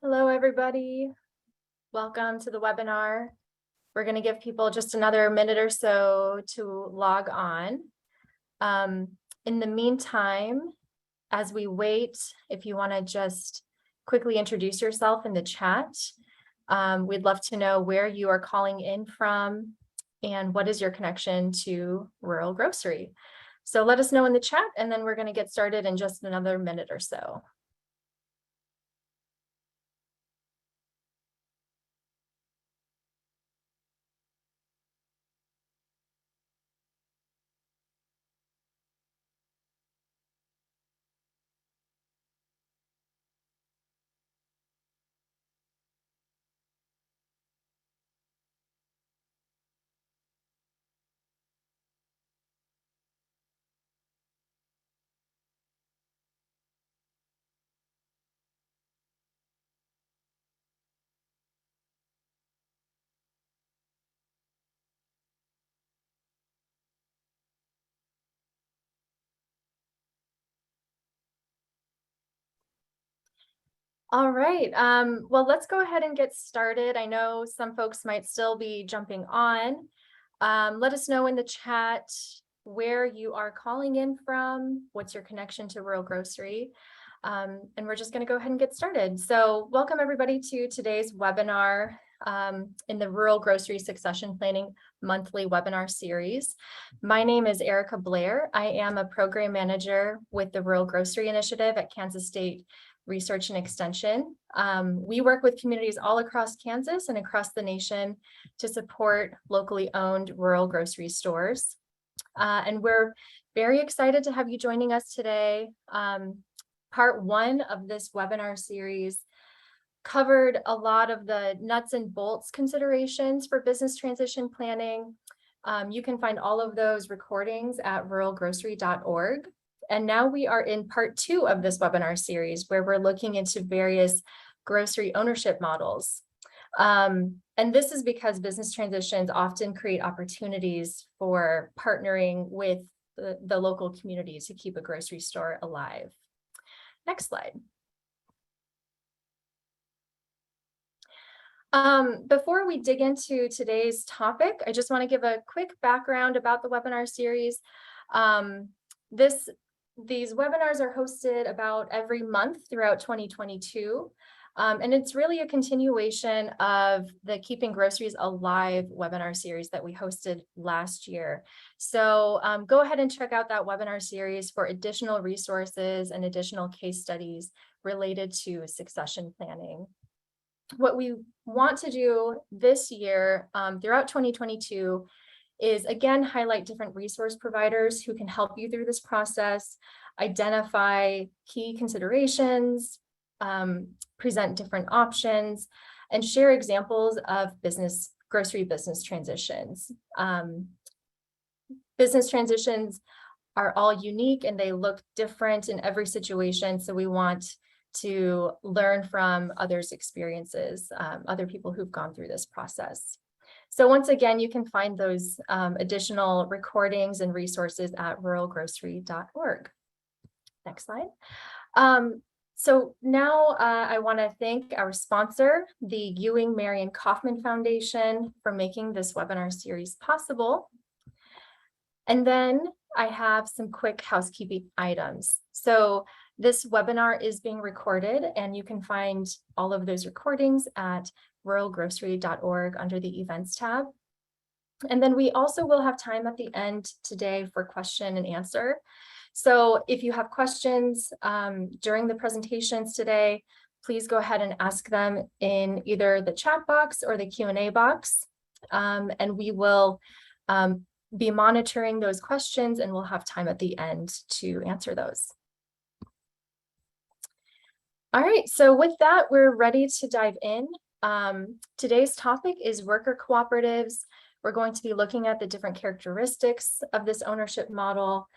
Hello, everybody. Welcome to the webinar. We're going to give people just another minute or so to log on. In the meantime, as we wait, if you want to just quickly introduce yourself in the chat, we'd love to know where you are calling in from and what is your connection to rural grocery. So let us know in the chat, and then we're going to get started in just another minute or so. All right, well, let's go ahead and get started. I know some folks might still be jumping on. Let us know in the chat where you are calling in from, what's your connection to rural grocery, and we're just going to go ahead and get started. So welcome everybody to today's webinar in the Rural Grocery Succession Planning monthly webinar series. My name is Erica Blair. I am a program manager with the Rural Grocery Initiative at Kansas State Research and Extension. We work with communities all across Kansas and across the nation to support locally owned rural grocery stores. And we're very excited to have you joining us today. Part one of this webinar series covered a lot of the nuts and bolts considerations for business transition planning. You can find all of those recordings at ruralgrocery.org. And now we are in part two of this webinar series where we're looking into various grocery ownership models. And this is because business transitions often create opportunities for partnering with the local community to keep a grocery store alive. Next slide. Before we dig into today's topic, I just want to give a quick background about the webinar series. These webinars are hosted about every month throughout 2022. And it's really a continuation of the Keeping Groceries Alive webinar series that we hosted last year. So go ahead and check out that webinar series for additional resources and additional case studies related to succession planning. What we want to do this year throughout 2022 is again highlight different resource providers who can help you through this process, identify key considerations, present different options, and share examples of grocery business transitions. Business transitions are all unique and they look different in every situation, so we want to learn from others' experiences, other people who've gone through this process. So once again, you can find those additional recordings and resources at ruralgrocery.org. Next slide. So now I want to thank our sponsor, the Ewing Marion Kaufman Foundation, for making this webinar series possible. And then I have some quick housekeeping items. So this webinar is being recorded, and you can find all of those recordings at ruralgrocery.org under the events tab. And then we also will have time at the end today for question and answer. So if you have questions during the presentations today, please go ahead and ask them in either the chat box or the Q&A box. And we will be monitoring those questions, and we'll have time at the end to answer those. All right, so with that, we're ready to dive in. Today's topic is worker cooperatives. We're going to be looking at the different characteristics of this ownership model,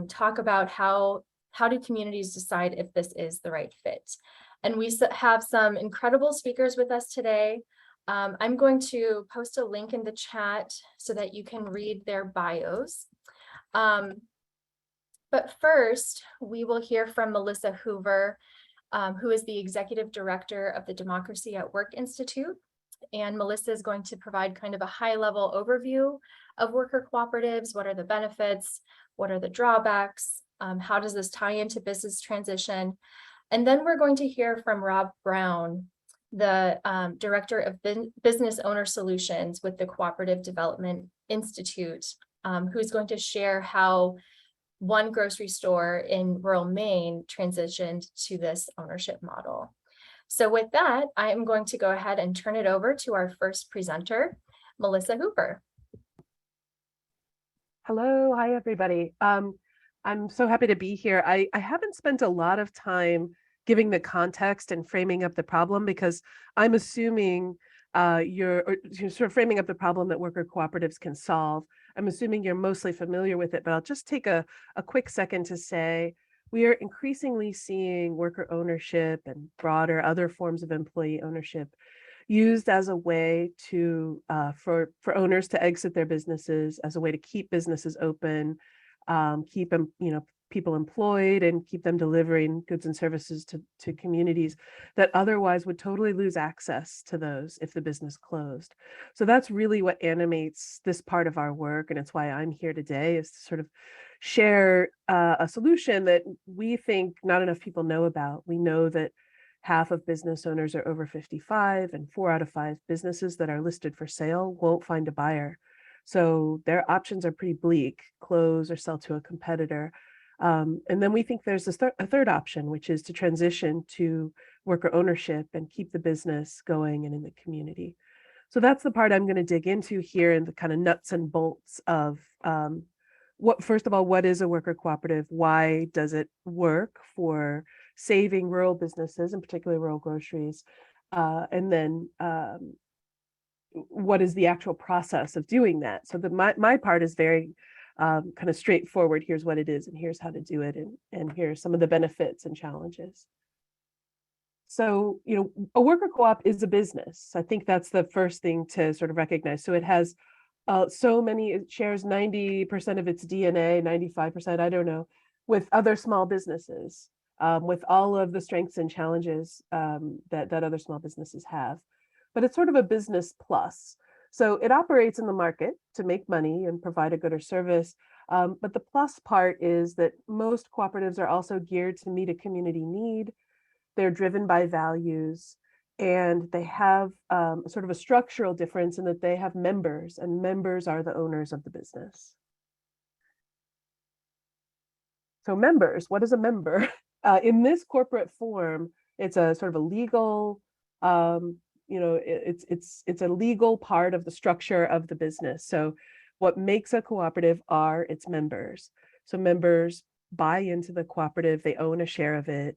talk about how do communities decide if this is the right fit. And we have some incredible speakers with us today. I'm going to post a link in the chat so that you can read their bios. But first, we will hear from Melissa Hoover. who is the executive director of the Democracy at Work Institute. And Melissa is going to provide kind of a high-level overview of worker cooperatives. What are the benefits? What are the drawbacks? How does this tie into business transition? And then we're going to hear from Rob Brown, the Director of Business Owner Solutions with the Cooperative Development Institute, who's going to share how one grocery store in rural Maine transitioned to this ownership model. So with that, I am going to go ahead and turn it over to our first presenter, Melissa Hoover. Hello, hi everybody. I'm so happy to be here. I haven't spent a lot of time giving the context and framing up the problem because I'm assuming you're sort of framing up the problem that worker cooperatives can solve. I'm assuming you're mostly familiar with it, but I'll just take a quick second to say we are increasingly seeing worker ownership and broader other forms of employee ownership used as a way to for owners to exit their businesses, as a way to keep businesses open, keep them, people employed, and keep them delivering goods and services to communities that otherwise would totally lose access to those if the business closed. So that's really what animates this part of our work, and it's why I'm here today, is to sort of share a solution that we think not enough people know about. We know that half of business owners are over 55, and 4 out of 5 businesses that are listed for sale won't find a buyer. So their options are pretty bleak: close or sell to a competitor. And then we think there's a third option, which is to transition to worker ownership and keep the business going and in the community. So that's the part I'm going to dig into here, in the kind of nuts and bolts of first of all, what is a worker cooperative? Why does it work for saving rural businesses, in particular rural groceries? And then what is the actual process of doing that? So my part is very kind of straightforward. Here's what it is, and here's how to do it, and here's some of the benefits and challenges. So, a worker co-op is a business. I think that's the first thing to sort of recognize. So it has it shares 90% of its DNA, 95%, I don't know, with other small businesses, with all of the strengths and challenges that other small businesses have. But it's sort of a business plus. So it operates in the market to make money and provide a good or service. But the plus part is that most cooperatives are also geared to meet a community need. They're driven by values, and they have sort of a structural difference in that they have members, and members are the owners of the business. So members, what is a member? In this corporate form, it's a sort of a legal, it's a legal part of the structure of the business. So what makes a cooperative are its members. So members buy into the cooperative, they own a share of it.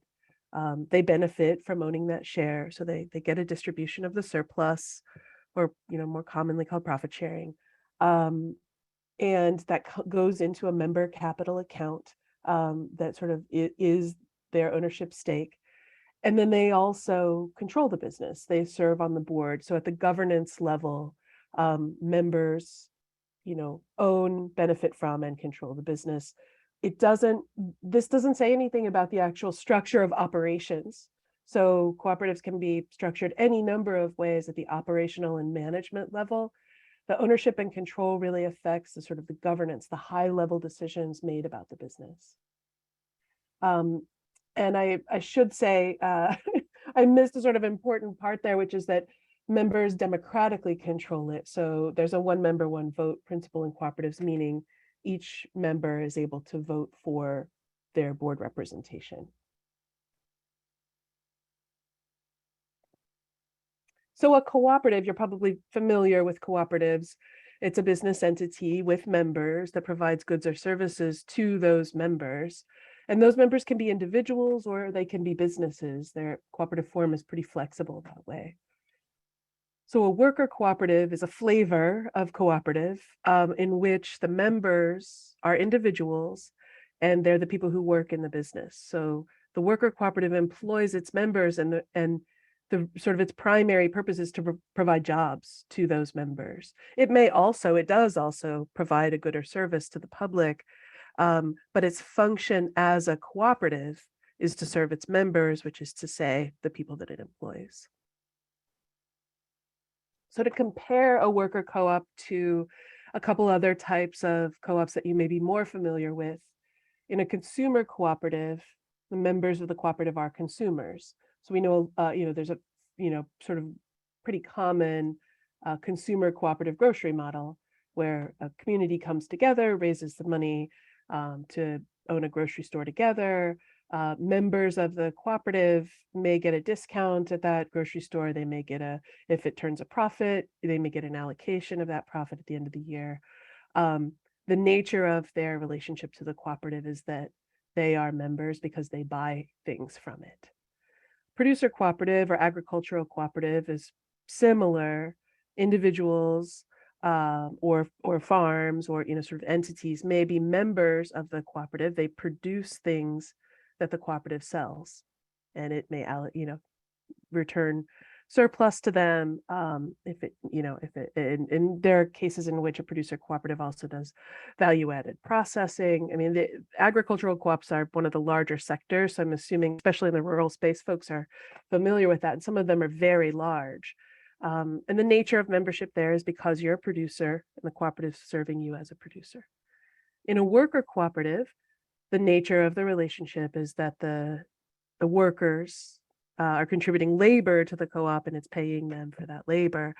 They benefit from owning that share. So they get a distribution of the surplus, or more commonly called profit sharing. And that goes into a member capital account that sort of is their ownership stake. And then they also control the business. They serve on the board. So at the governance level, members, own, benefit from, and control the business. This doesn't say anything about the actual structure of operations. So cooperatives can be structured any number of ways at the operational and management level. The ownership and control really affects the sort of the governance, the high level decisions made about the business. And I should say, I missed a sort of important part there, which is that members democratically control it. So there's a one member, one vote principle in cooperatives, meaning each member is able to vote for their board representation. So a cooperative, you're probably familiar with cooperatives. It's a business entity with members that provides goods or services to those members. And those members can be individuals or they can be businesses. Their cooperative form is pretty flexible that way. So a worker cooperative is a flavor of cooperative in which the members are individuals and they're the people who work in the business. So the worker cooperative employs its members, and the sort of its primary purpose is to provide jobs to those members. It does also provide a good or service to the public, but its function as a cooperative is to serve its members, which is to say the people that it employs. So to compare a worker co-op to a couple other types of co-ops that you may be more familiar with, in a consumer cooperative, the members of the cooperative are consumers. So we know, there's a, sort of pretty common consumer cooperative grocery model where a community comes together, raises the money to own a grocery store together. Members of the cooperative may get a discount at that grocery store. They may get if it turns a profit, they may get an allocation of that profit at the end of the year. The nature of their relationship to the cooperative is that they are members because they buy things from it. Producer cooperative or agricultural cooperative is similar. Individuals or farms or sort of entities may be members of the cooperative. They produce things that the cooperative sells, and it may return surplus to them if it and there are cases in which a producer cooperative also does value-added processing. I mean, the agricultural co-ops are one of the larger sectors, so I'm assuming, especially in the rural space, folks are familiar with that, and some of them are very large. And the nature of membership there is because you're a producer and the cooperative is serving you as a producer. In a worker cooperative, the nature of the relationship is that the workers are contributing labor to the co-op and it's paying them for that labor,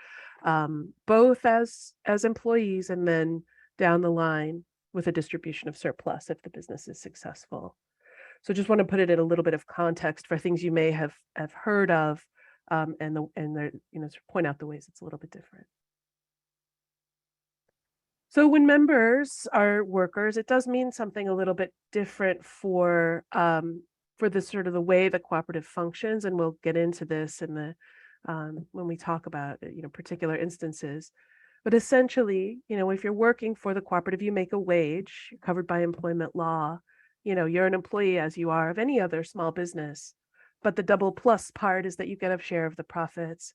both as employees and then down the line with a distribution of surplus if the business is successful. So just want to put it in a little bit of context for things you may have heard of, and point out the ways it's a little bit different. So when members are workers, it does mean something a little bit different for the sort of the way the cooperative functions, and we'll get into this in the when we talk about particular instances. But essentially, if you're working for the cooperative, you make a wage, you're covered by employment law. You're an employee as you are of any other small business. But the double plus part is that you get a share of the profits.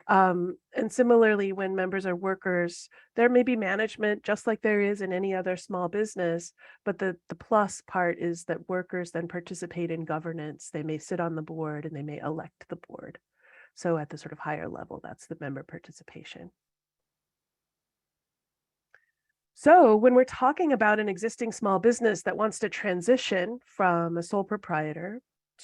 And similarly, when members are workers, there may be management just like there is in any other small business, but the plus part is that workers then participate in governance. They may sit on the board and they may elect the board. So at the sort of higher level, that's the member participation. So when we're talking about an existing small business that wants to transition from a sole proprietor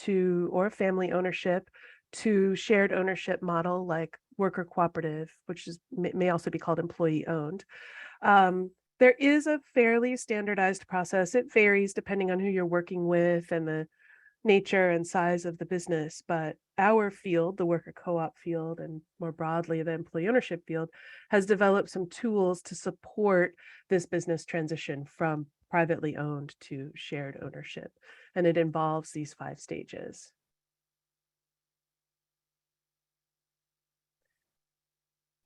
or family ownership to shared ownership model like worker cooperative, which may also be called employee owned, there is a fairly standardized process. It varies depending on who you're working with and the nature and size of the business, but our field, the worker co-op field, and more broadly the employee ownership field, has developed some tools to support this business transition from privately owned to shared ownership, and it involves these 5 stages.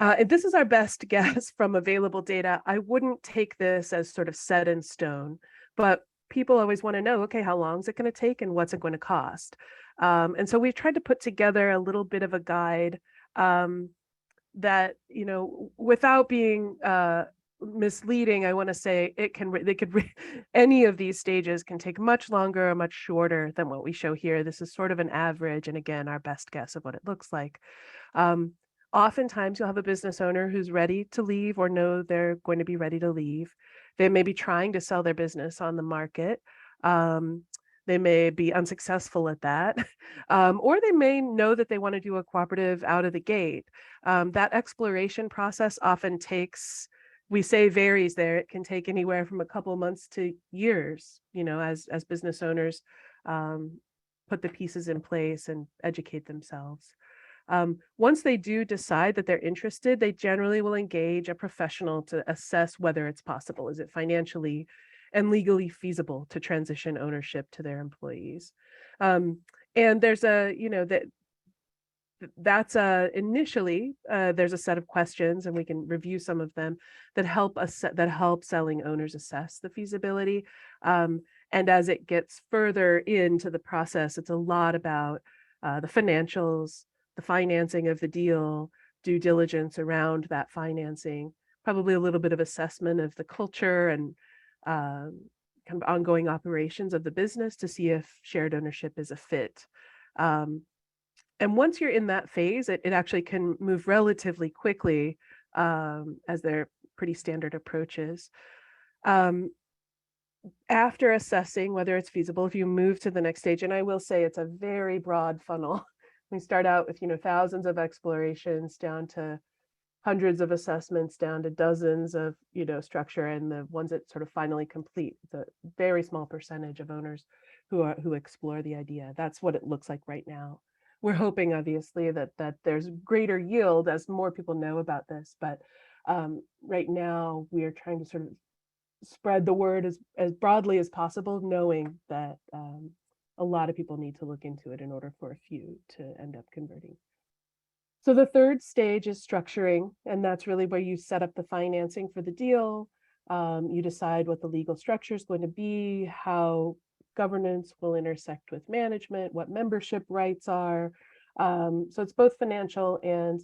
And this is our best guess from available data. I wouldn't take this as sort of set in stone, but people always want to know, okay, how long is it going to take and what's it going to cost? And so we've tried to put together a little bit of a guide that, without being misleading, I want to say any of these stages can take much longer or much shorter than what we show here. This is sort of an average, and again, our best guess of what it looks like. Oftentimes you'll have a business owner who's ready to leave or know they're going to be ready to leave. They may be trying to sell their business on the market. They may be unsuccessful at that, or they may know that they want to do a cooperative out of the gate. That exploration process often takes, we say varies there, it can take anywhere from a couple of months to years, as business owners put the pieces in place and educate themselves. Once they do decide that they're interested, they generally will engage a professional to assess whether it's possible. Is it financially and legally feasible to transition ownership to their employees? And there's initially there's a set of questions, and we can review some of them that help selling owners assess the feasibility. And as it gets further into the process, it's a lot about the financials, the financing of the deal, due diligence around that financing, probably a little bit of assessment of the culture and kind of ongoing operations of the business to see if shared ownership is a fit. And once you're in that phase, it actually can move relatively quickly, as they're pretty standard approaches. After assessing whether it's feasible, if you move to the next stage, and I will say it's a very broad funnel. We start out with, thousands of explorations down to hundreds of assessments, down to dozens of, structure, and the ones that sort of finally complete. It's a very small percentage of owners who explore the idea. That's what it looks like right now. We're hoping, obviously, that there's greater yield as more people know about this, but right now we are trying to sort of spread the word as broadly as possible, knowing that a lot of people need to look into it in order for a few to end up converting. So the third stage is structuring, and that's really where you set up the financing for the deal. You decide what the legal structure is going to be, how governance will intersect with management, what membership rights are. So it's both financial and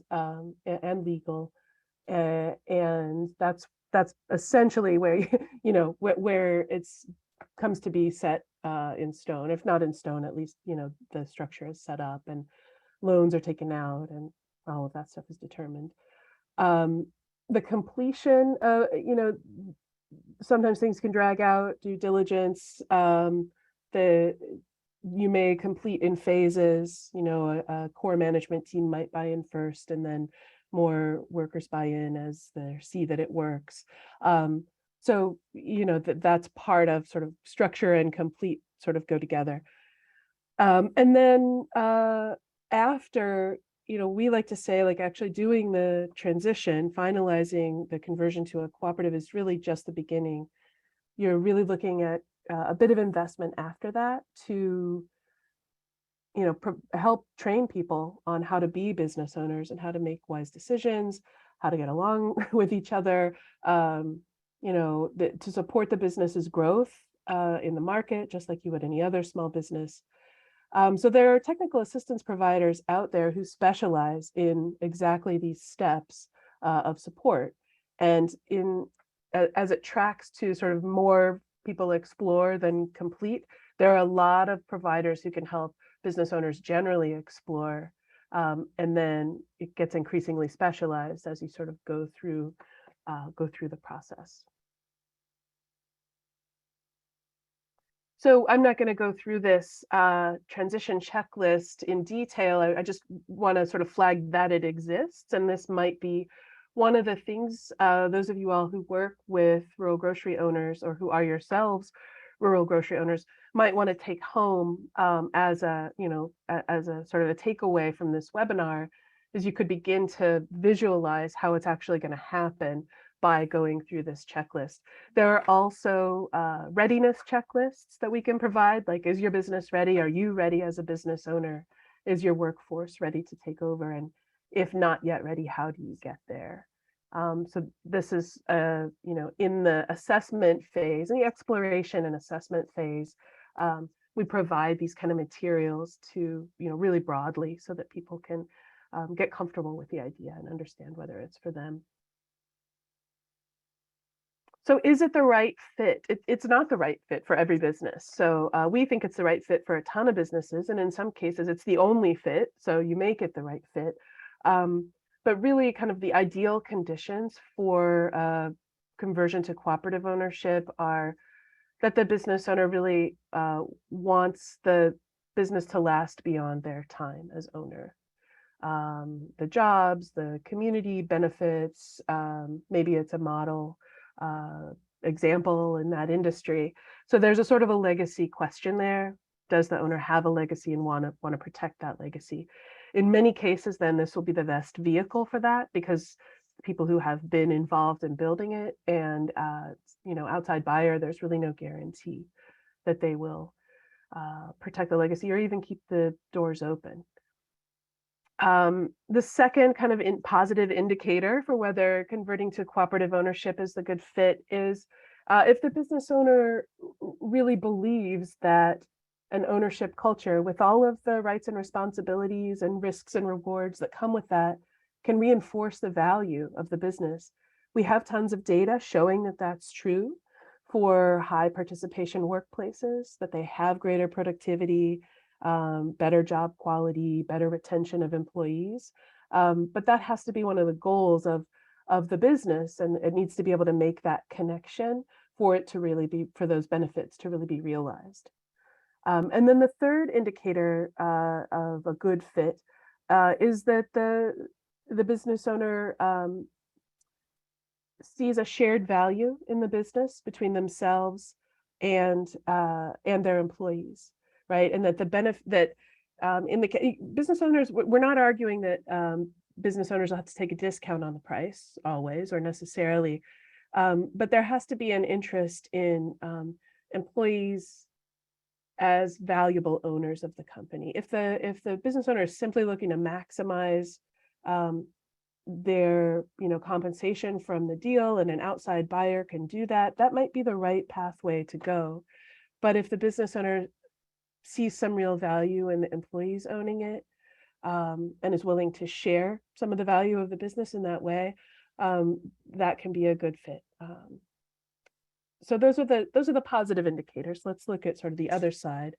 legal, and that's essentially where where it's comes to be set in stone. If not in stone, at least the structure is set up and loans are taken out and all of that stuff is determined. The completion, sometimes things can drag out, due diligence. You may complete in phases. A core management team might buy in first, and then more workers buy in as they see that it works. So that's part of sort of structure and complete sort of go together. And then after, we like to say, like, actually doing the transition, finalizing the conversion to a cooperative is really just the beginning. You're really looking at a bit of investment after that to help train people on how to be business owners and how to make wise decisions, how to get along with each other, to support the business's growth in the market, just like you would any other small business. So there are technical assistance providers out there who specialize in exactly these steps of support. And as it tracks to sort of more people explore than complete, there are a lot of providers who can help business owners generally explore. And then it gets increasingly specialized as you sort of go through the process. So I'm not going to go through this transition checklist in detail. I just want to sort of flag that it exists. And this might be one of the things, those of you all who work with rural grocery owners or who are yourselves rural grocery owners might want to take home as a sort of a takeaway from this webinar, is you could begin to visualize how it's actually going to happen by going through this checklist. There are also readiness checklists that we can provide, like, is your business ready? Are you ready as a business owner? Is your workforce ready to take over? And if not yet ready, how do you get there? So this is, in the assessment phase, in the exploration and assessment phase, we provide these kind of materials to, really broadly, so that people can get comfortable with the idea and understand whether it's for them. So is it the right fit? It's not the right fit for every business. So we think it's the right fit for a ton of businesses. And in some cases, it's the only fit. So you make it the right fit. But really kind of the ideal conditions for conversion to cooperative ownership are that the business owner really wants the business to last beyond their time as owner. The jobs, the community benefits, maybe it's a model example in that industry. So there's a sort of a legacy question there. Does the owner have a legacy and want to protect that legacy? In many cases, then this will be the best vehicle for that, because people who have been involved in building it and outside buyer, there's really no guarantee that they will protect the legacy or even keep the doors open. The second kind of positive indicator for whether converting to cooperative ownership is the good fit is if the business owner really believes that an ownership culture, with all of the rights and responsibilities and risks and rewards that come with that, can reinforce the value of the business. We have tons of data showing that that's true for high participation workplaces, that they have greater productivity, better job quality, better retention of employees. But that has to be one of the goals of the business, and it needs to be able to make that connection for it to really be, for those benefits to really be realized. And then the third indicator of a good fit is that the business owner sees a shared value in the business between themselves and their employees, right? And that the benefit that in the business owners, we're not arguing that business owners will have to take a discount on the price always or necessarily, but there has to be an interest in employees as valuable owners of the company. If the business owner is simply looking to maximize their compensation from the deal, and an outside buyer can do that, that might be the right pathway to go. But if the business owner sees some real value in the employees owning it, and is willing to share some of the value of the business in that way, that can be a good fit. So those are the positive indicators. Let's look at sort of the other side.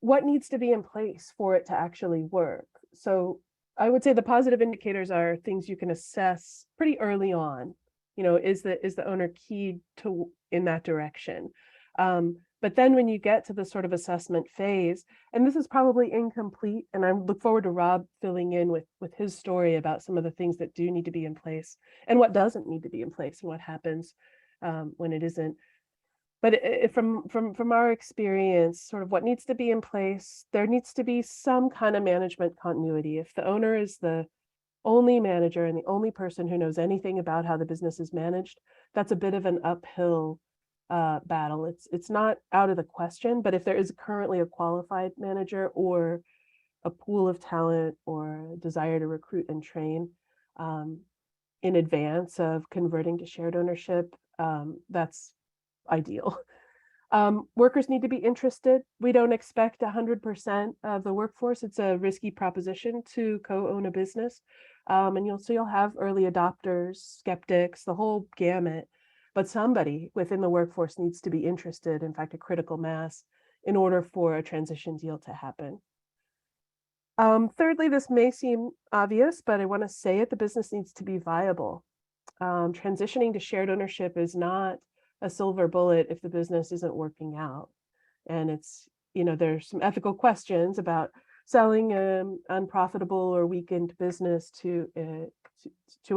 What needs to be in place for it to actually work? So I would say the positive indicators are things you can assess pretty early on. Is the owner keyed to in that direction? But then when you get to the sort of assessment phase, and this is probably incomplete, and I look forward to Rob filling in with his story about some of the things that do need to be in place and what doesn't need to be in place and what happens when it isn't. But from our experience, sort of what needs to be in place, there needs to be some kind of management continuity. If the owner is the only manager and the only person who knows anything about how the business is managed, that's a bit of an uphill battle. It's not out of the question, but if there is currently a qualified manager or a pool of talent or a desire to recruit and train in advance of converting to shared ownership, that's ideal. Workers need to be interested. We don't expect 100% of the workforce. It's a risky proposition to co-own a business. And you'll have early adopters, skeptics, the whole gamut. But somebody within the workforce needs to be interested, in fact, a critical mass, in order for a transition deal to happen. Thirdly, this may seem obvious, but I want to say it, the business needs to be viable. Transitioning to shared ownership is not a silver bullet if the business isn't working out. And it's, there's some ethical questions about selling an unprofitable or weakened business to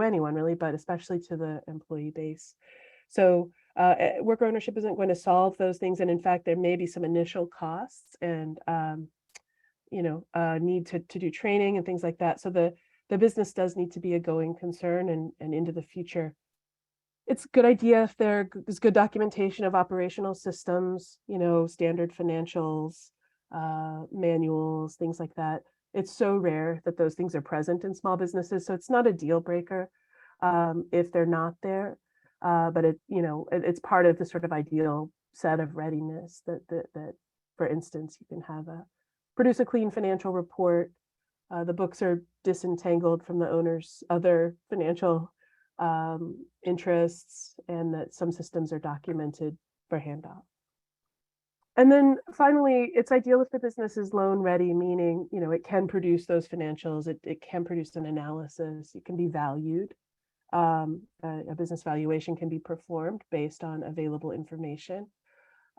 anyone really, but especially to the employee base. So worker ownership isn't going to solve those things. And in fact, there may be some initial costs and, need to do training and things like that. So the business does need to be a going concern and into the future. It's a good idea if there is good documentation of operational systems, standard financials, manuals, things like that. It's so rare that those things are present in small businesses. So it's not a deal breaker if they're not there. But it's part of the sort of ideal set of readiness that for instance, you can have produce a clean financial report. The books are disentangled from the owner's other financial interests, and that some systems are documented for handoff. And then finally, it's ideal if the business is loan ready, meaning, it can produce those financials, it can produce an analysis, it can be valued. A business valuation can be performed based on available information.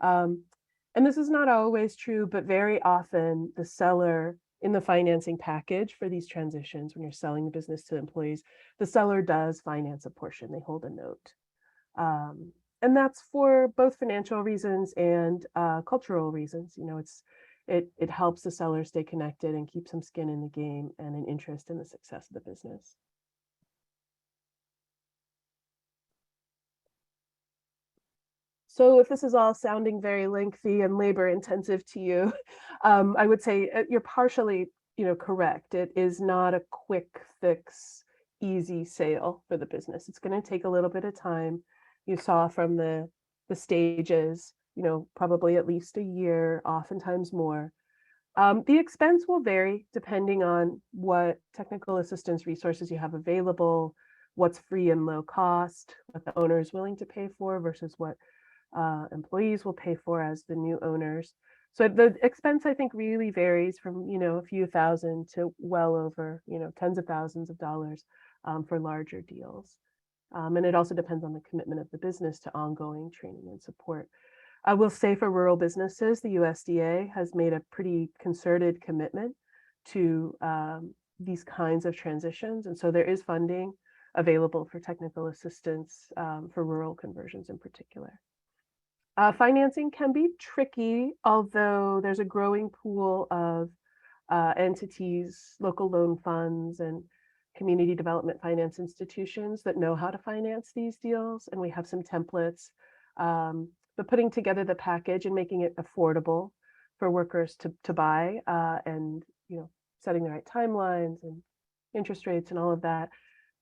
And this is not always true, but very often the seller in the financing package for these transitions, when you're selling the business to employees, the seller does finance a portion, they hold a note. And that's for both financial reasons and cultural reasons. It helps the seller stay connected and keep some skin in the game and an interest in the success of the business. So if this is all sounding very lengthy and labor intensive to you, I would say you're partially, correct. It is not a quick fix, easy sale for the business. It's going to take a little bit of time. You saw from the stages, probably at least a year, oftentimes more. The expense will vary depending on what technical assistance resources you have available, what's free and low cost, what the owner is willing to pay for versus what employees will pay for as the new owners. So the expense, I think, really varies from, a few thousand to well over, tens of thousands of dollars for larger deals. And it also depends on the commitment of the business to ongoing training and support. I will say for rural businesses, the USDA has made a pretty concerted commitment to these kinds of transitions. And so there is funding available for technical assistance for rural conversions in particular. Financing can be tricky, although there's a growing pool of entities, local loan funds, and community development finance institutions that know how to finance these deals. And we have some templates, but putting together the package and making it affordable for workers to buy and, setting the right timelines and interest rates and all of that.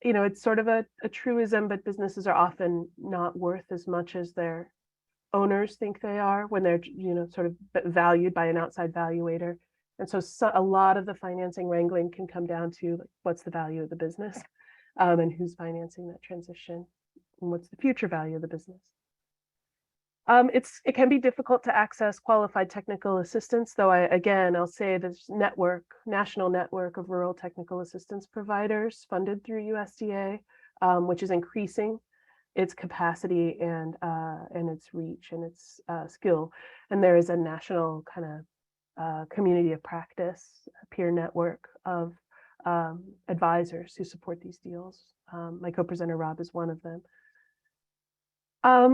It's sort of a truism, but businesses are often not worth as much as their owners think they are when they're, sort of valued by an outside valuator. And so a lot of the financing wrangling can come down to like, what's the value of the business and who's financing that transition and what's the future value of the business. It can be difficult to access qualified technical assistance, though I'll say there's national network of rural technical assistance providers funded through USDA, which is increasing its capacity and its reach and its skill. And there is a national kind of community of practice, peer network of advisors who support these deals. My co-presenter Rob is one of them.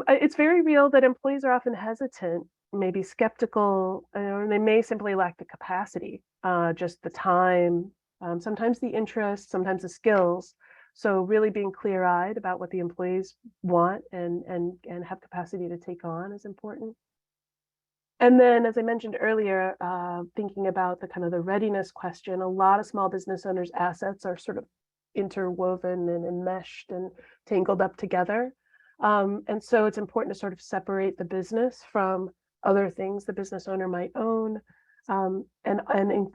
It's very real that employees are often hesitant, maybe skeptical, and they may simply lack the capacity, just the time, sometimes the interest, sometimes the skills. So really being clear-eyed about what the employees want and have capacity to take on is important. And then, as I mentioned earlier, thinking about the readiness question, a lot of small business owners' assets are sort of interwoven and enmeshed and tangled up together. And so it's important to sort of separate the business from other things the business owner might own,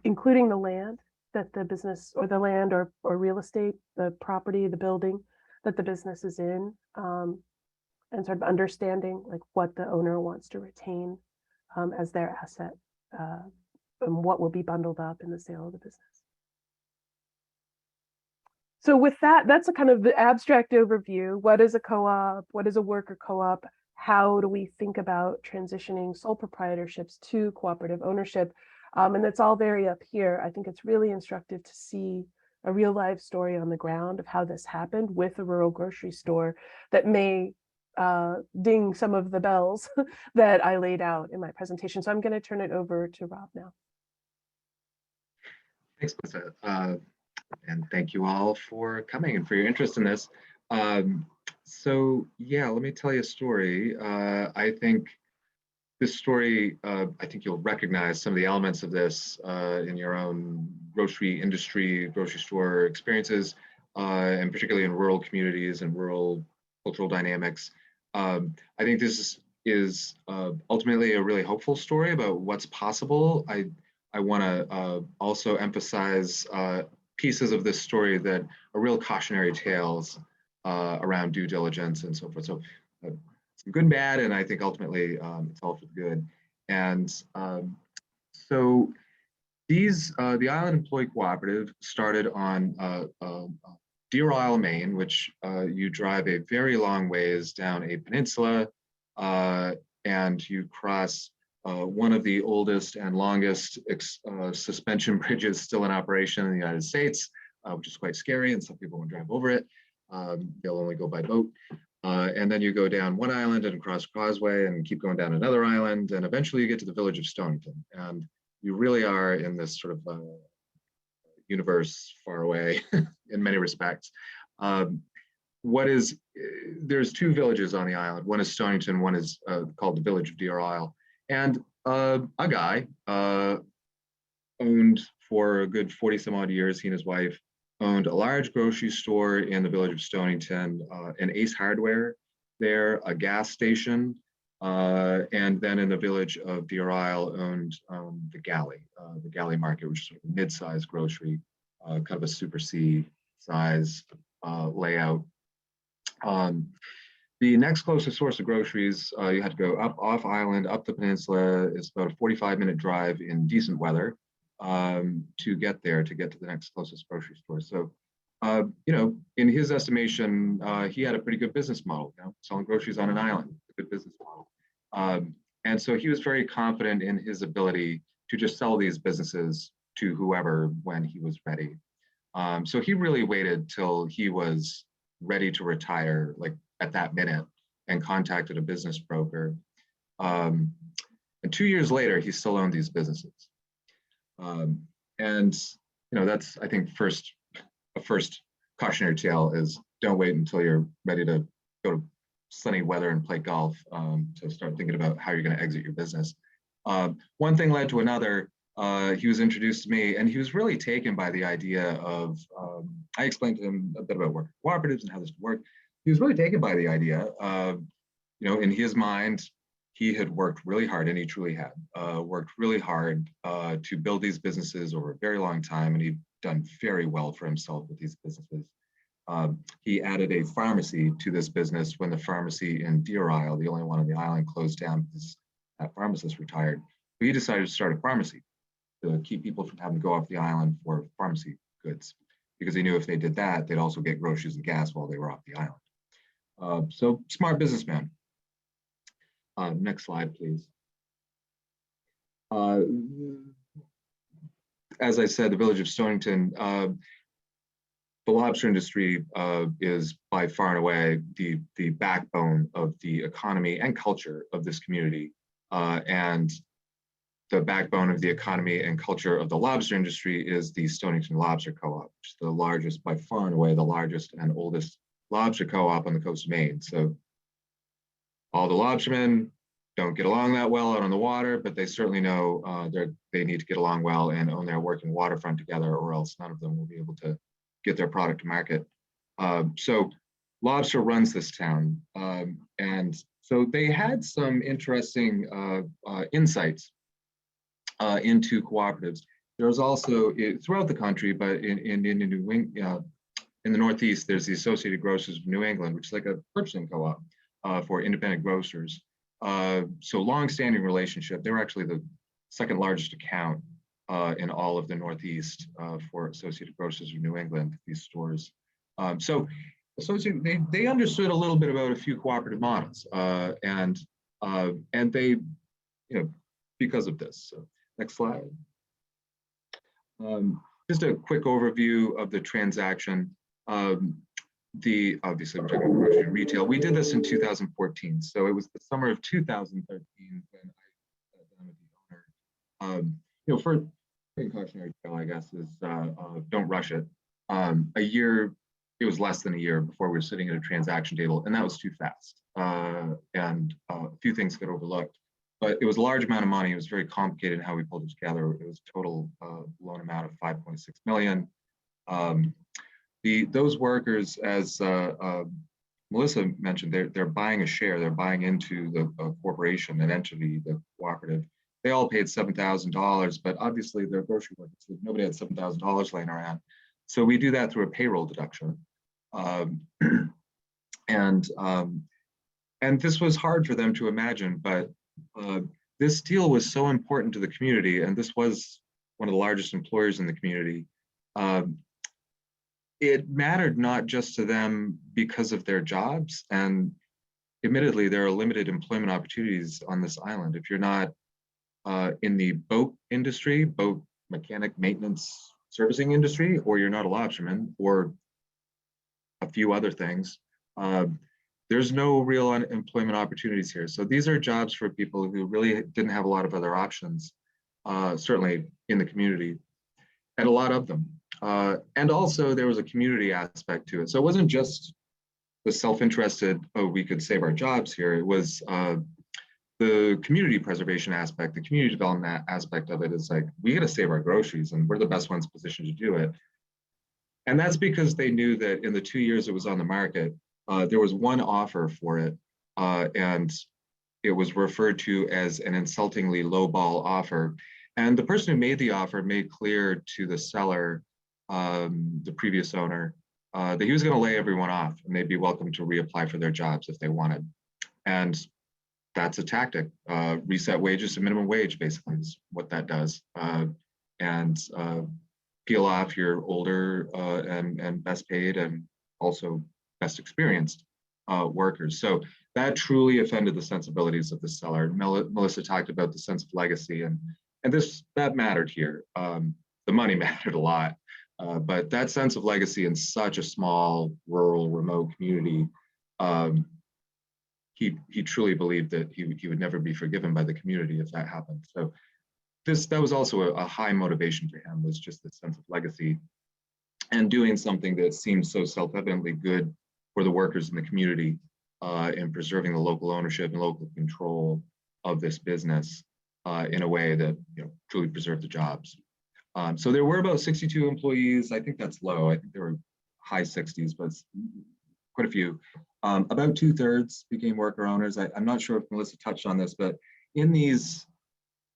including the land that the business or the land or real estate, the property, the building that the business is in, and sort of understanding like what the owner wants to retain as their asset and what will be bundled up in the sale of the business. So with that, that's a kind of the abstract overview. What is a co-op? What is a worker co-op? How do we think about transitioning sole proprietorships to cooperative ownership? And it's all very up here. I think it's really instructive to see a real life story on the ground of how this happened with a rural grocery store that may ding some of the bells that I laid out in my presentation. So I'm going to turn it over to Rob now. Thanks, Melissa. And thank you all for coming and for your interest in this. So yeah, let me tell you a story. I think this story, I think you'll recognize some of the elements of this in your own grocery industry, grocery store experiences, and particularly in rural communities and rural cultural dynamics. I think this is ultimately a really hopeful story about what's possible. I want to also emphasize pieces of this story that are real cautionary tales around due diligence and so forth. So some good and bad, and I think ultimately it's all for the good. And so these, the Island Employee Cooperative started on Deer Isle, Maine, which you drive a very long ways down a peninsula and you cross one of the oldest and longest suspension bridges still in operation in the United States, which is quite scary, and some people won't drive over it. They'll only go by boat. And then you go down one island and across Causeway and keep going down another island, and eventually you get to the village of Stonington. And you really are in this sort of universe far away in many respects. There's two villages on the island. One is Stonington, one is called the village of Deer Isle. And a guy owned for a good 40 some odd years, he and his wife owned a large grocery store in the village of Stonington, an Ace Hardware there, a gas station, and then in the village of Deer Isle owned the Galley Market, which is sort of a mid-sized grocery, kind of a Super C size layout, Um, the next closest source of groceries, you had to go up off island, up the peninsula. It's about a 45-minute drive in decent weather to get there, to get to the next closest grocery store. So, you know, in his estimation, he had a pretty good business model, you know, selling groceries on an island, a good business model. And so he was very confident in his ability to just sell these businesses to whoever when he was ready. So he really waited till he was ready to retire, like at that minute, and contacted a business broker. And 2 years later, he still owned these businesses. And you know, that's, I think, a first cautionary tale is don't wait until you're ready to go to sunny weather and play golf to start thinking about how you're going to exit your business. One thing led to another. He was introduced to me, and he was really taken by the idea of, I explained to him a bit about working cooperatives and how this would work. He was really taken by the idea of, you know, in his mind, he had worked really hard, and he truly had worked really hard to build these businesses over a very long time, and he'd done very well for himself with these businesses. He added a pharmacy to this business when the pharmacy in Deer Isle, the only one on the island, closed down because that pharmacist retired. So he decided to start a pharmacy to keep people from having to go off the island for pharmacy goods, because he knew if they did that, they'd also get groceries and gas while they were off the island. So smart businessman. Next slide, please. As I said, the village of Stonington, the lobster industry is by far and away the backbone of the economy and culture of this community. And the backbone of the economy and culture of the lobster industry is the Stonington Lobster Co-op, which is the largest, by far and away, the largest and oldest lobster co-op on the coast of Maine. So all the lobstermen don't get along that well out on the water, but they certainly know they need to get along well and own their working waterfront together, or else none of them will be able to get their product to market. So lobster runs this town. And so they had some interesting insights into cooperatives. There's also throughout the country, but in New England, in the Northeast, there's the Associated Grocers of New England, which is like a purchasing co-op for independent grocers. So long-standing relationship. They were actually the second largest account in all of the Northeast for Associated Grocers of New England, these stores. So they understood a little bit about a few cooperative models, and they, you know, because of this. So next slide. Just a quick overview of the transaction. Obviously we're talking about grocery and retail. We did this in 2014, so it was the summer of 2013 when I sat down with the owner. You know, for cautionary tale, I guess, is don't rush it. A year, it was less than a year before we were sitting at a transaction table, and that was too fast. And a few things got overlooked. But it was a large amount of money. It was very complicated how we pulled it together. It was a total loan amount of $5.6 million. Those workers, as Melissa mentioned, they're buying a share. They're buying into the corporation, an entity, the cooperative. They all paid $7,000, but obviously they're grocery workers. So nobody had $7,000 laying around. So we do that through a payroll deduction. And this was hard for them to imagine, but this deal was so important to the community, and this was one of the largest employers in the community. It mattered not just to them because of their jobs, and admittedly, there are limited employment opportunities on this island. If you're not in the boat industry, boat mechanic, maintenance, servicing industry, or you're not a lobsterman, or a few other things, there's no real employment opportunities here. So these are jobs for people who really didn't have a lot of other options, certainly in the community, and a lot of them. And also there was a community aspect to it. So it wasn't just the self-interested, oh, we could save our jobs here. It was the community preservation aspect, the community development aspect of it is like, we got to save our groceries, and we're the best ones positioned to do it. And that's because they knew that in the 2 years it was on the market, there was one offer for it, and it was referred to as an insultingly lowball offer. And the person who made the offer made clear to the seller, the previous owner, that he was going to lay everyone off and they'd be welcome to reapply for their jobs if they wanted. And that's a tactic. Reset wages to minimum wage basically is what that does. And peel off your older and best paid and also best experienced workers. So that truly offended the sensibilities of the seller. Melissa talked about the sense of legacy, and that mattered here. The money mattered a lot, but that sense of legacy in such a small, rural, remote community, he truly believed that he would never be forgiven by the community if that happened. So that was also a high motivation for him, was just this sense of legacy and doing something that seemed so self-evidently good for the workers in the community, and preserving the local ownership and local control of this business in a way that truly preserved the jobs. So there were about 62 employees. I think that's low. I think there were high 60s, but quite a few. About 2/3 became worker owners. I'm not sure if Melissa touched on this, but in these,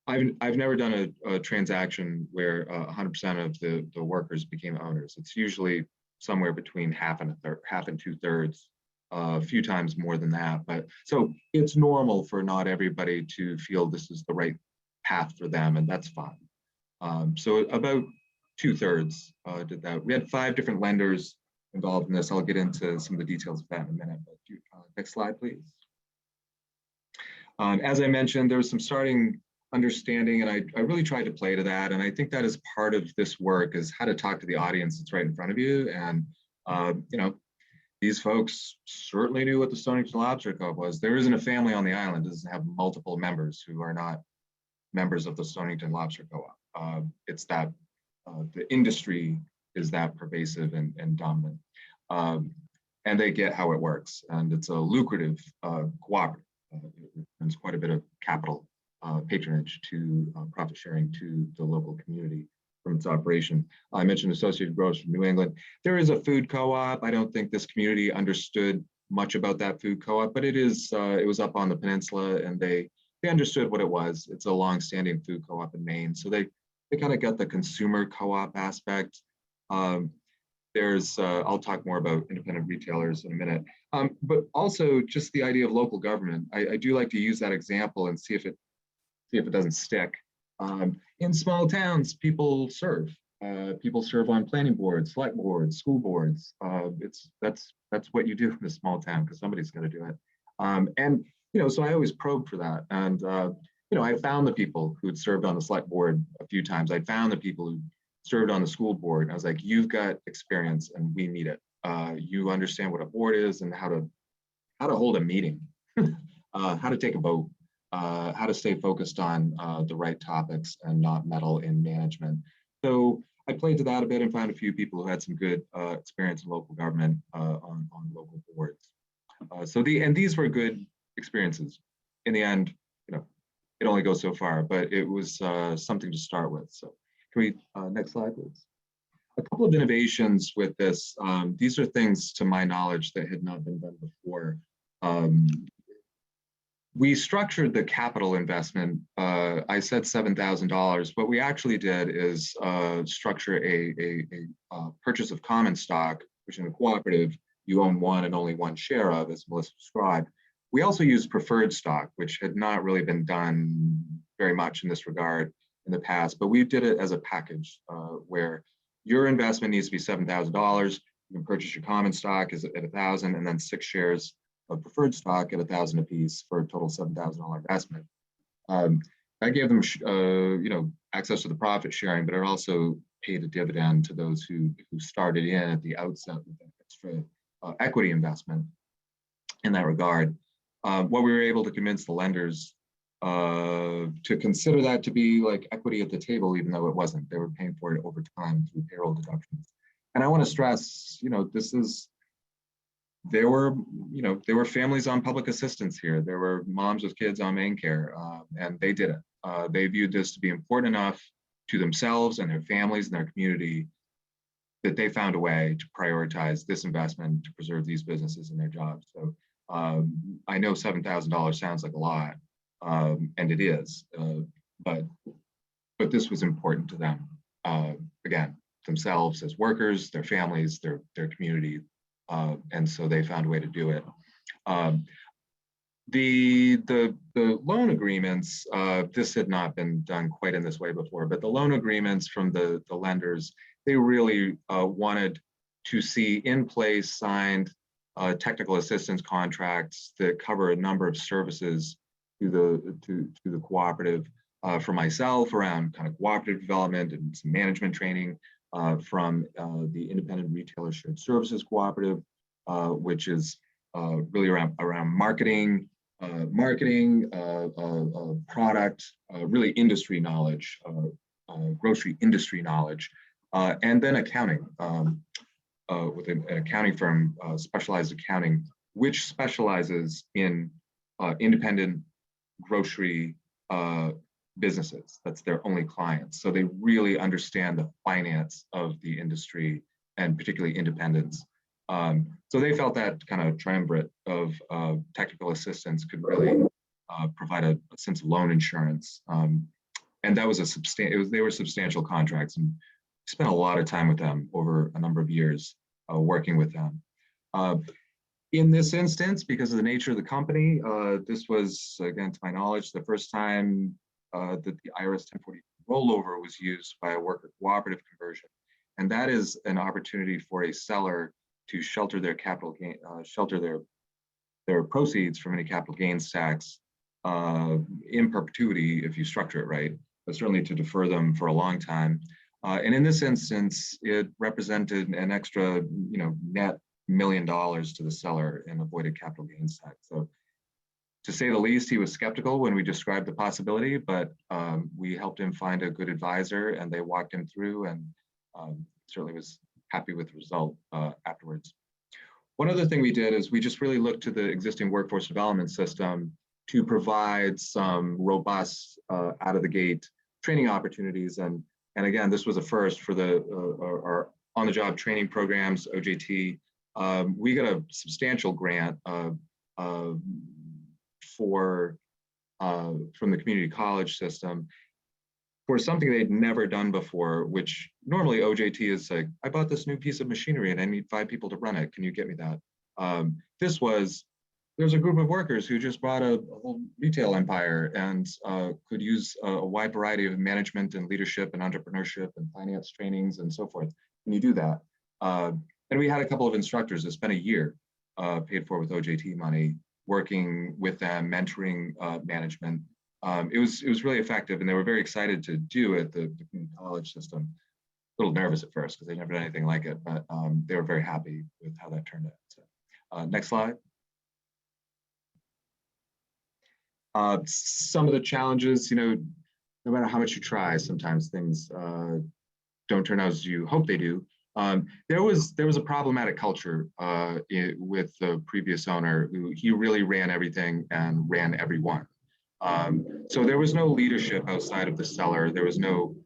I've never done a transaction where 100% of the workers became owners. It's usually somewhere between half and 2/3, a few times more than that. But so it's normal for not everybody to feel this is the right path for them, and that's fine. So about 2/3 did that. We had 5 different lenders involved in this. I'll get into some of the details of that in a minute. But next slide, please. As I mentioned, there was some starting understanding, and I really tried to play to that. And I think that is part of this work, is how to talk to the audience that's right in front of you. And these folks certainly knew what the Stonington Lobster Co-op was. There isn't a family on the island that doesn't have multiple members who are not members of the Stonington Lobster Co-op. It's that the industry is that pervasive and dominant. And they get how it works. And it's a lucrative cooperative. It brings quite a bit of capital patronage to profit sharing to the local community from its operation. I mentioned Associated Growers from New England. There is a food co-op. I don't think this community understood much about that food co-op, but it was up on the peninsula, and they understood what it was. It's a long-standing food co-op in Maine. So they kind of got the consumer co-op aspect. I'll talk more about independent retailers in a minute, but also just the idea of local government. I do like to use that example and see if it doesn't stick. In small towns, people serve. People serve on planning boards, select boards, school boards. That's what you do in a small town, because somebody's got to do it. And so I always probe for that. And I found the people who had served on the select board a few times. I found the people who served on the school board. I was like, you've got experience, and we need it. You understand what a board is and how to hold a meeting, how to take a vote. How to stay focused on the right topics and not meddle in management. So I played to that a bit and found a few people who had some good experience in local government on local boards. And these were good experiences. In the end, it only goes so far, but it was something to start with. So can we, next slide, please? A couple of innovations with this. These are things, to my knowledge, that had not been done before. We structured the capital investment. I said $7,000. What we actually did is structure a purchase of common stock, which in a cooperative, you own one and only one share of, as Melissa described. We also used preferred stock, which had not really been done very much in this regard in the past, but we did it as a package where your investment needs to be $7,000. You can purchase your common stock at $1,000, and then 6 shares of preferred stock at $1,000 apiece for a total $7,000 investment. I gave them, access to the profit sharing, but it also paid a dividend to those who started in at the outset with an extra equity investment in that regard. What we were able to convince the lenders to consider that to be like equity at the table, even though it wasn't. They were paying for it over time through payroll deductions. And I want to stress, there were families on public assistance here. There were moms with kids on main care, and they did it. They viewed this to be important enough to themselves and their families and their community that they found a way to prioritize this investment to preserve these businesses and their jobs. So I know $7,000 sounds like a lot, and it is, but this was important to them. Again, themselves as workers, their families, their community, and so they found a way to do it. The loan agreements, this had not been done quite in this way before, but the loan agreements from the lenders, they really wanted to see in place signed technical assistance contracts that cover a number of services to the cooperative. For myself, around kind of cooperative development and some management training, from the Independent Retailer Shared Services Cooperative, which is really around marketing, product, really industry knowledge, grocery industry knowledge, and then accounting, with an accounting firm, Specialized Accounting, which specializes in independent grocery businesses. That's their only clients. So they really understand the finance of the industry, and particularly independents. So they felt that kind of triumvirate of technical assistance could really provide a sense of loan insurance. And that was they were substantial contracts, and spent a lot of time with them over a number of years, working with them. In this instance, because of the nature of the company, this was, again, to my knowledge, the first time that the IRS 1040 rollover was used by a worker cooperative conversion. And that is an opportunity for a seller to shelter their capital gain, shelter their proceeds from any capital gains tax in perpetuity if you structure it right, but certainly to defer them for a long time. And in this instance, it represented an extra, net $1 million to the seller in avoided capital gains tax. So, to say the least, he was skeptical when we described the possibility, but we helped him find a good advisor, and they walked him through, and certainly was happy with the result afterwards. One other thing we did is we just really looked to the existing workforce development system to provide some robust out of the gate training opportunities. And again, this was a first for our on-the-job training programs, OJT. We got a substantial grant from the community college system for something they'd never done before, which normally OJT is like, I bought this new piece of machinery and I need 5 people to run it. Can you get me that? There's a group of workers who just bought a whole retail empire and could use a wide variety of management and leadership and entrepreneurship and finance trainings and so forth. Can you do that? And we had a couple of instructors that spent a year paid for with OJT money, working with them, mentoring management. It was really effective, and they were very excited to do it, the community college system. A little nervous at first because they never done anything like it, but they were very happy with how that turned out. So, next slide. Some of the challenges, no matter how much you try, sometimes things don't turn out as you hope they do. There was a problematic culture with the previous owner. He really ran everything and ran everyone. So there was no leadership outside of the seller. There was no,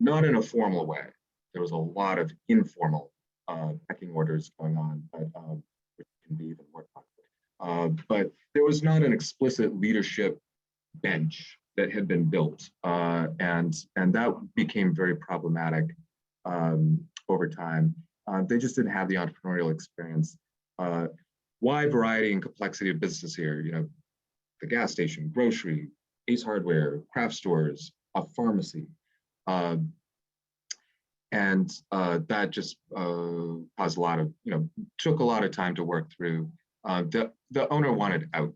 not in a formal way. There was a lot of informal pecking orders going on, but which can be even more toxic. But there was not an explicit leadership bench that had been built, and that became very problematic over time. They just didn't have the entrepreneurial experience. Wide variety and complexity of business here. The gas station, grocery, Ace Hardware, craft stores, a pharmacy. And that just caused a lot of, took a lot of time to work through. The owner wanted out.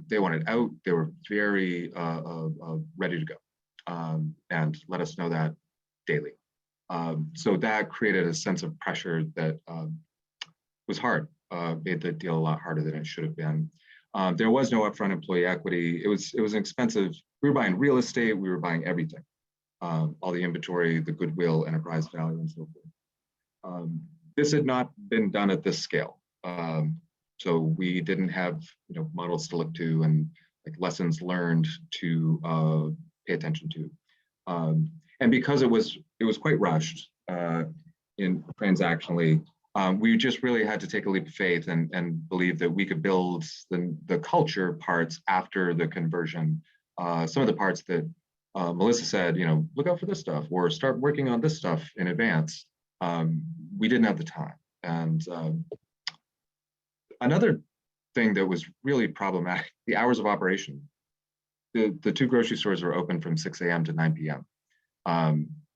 They wanted out. They were very ready to go, and let us know that daily. So that created a sense of pressure that was hard, made the deal a lot harder than it should have been. There was no upfront employee equity. It was expensive. We were buying real estate. We were buying everything, all the inventory, the goodwill, enterprise value, and so forth. This had not been done at this scale. So we didn't have models to look to and like lessons learned to pay attention to. And because it was quite rushed in transactionally, we just really had to take a leap of faith and believe that we could build the culture parts after the conversion. Some of the parts that Melissa said, look out for this stuff or start working on this stuff in advance. We didn't have the time. And another thing that was really problematic, the hours of operation. The two grocery stores were open from 6 a.m. to 9 p.m.,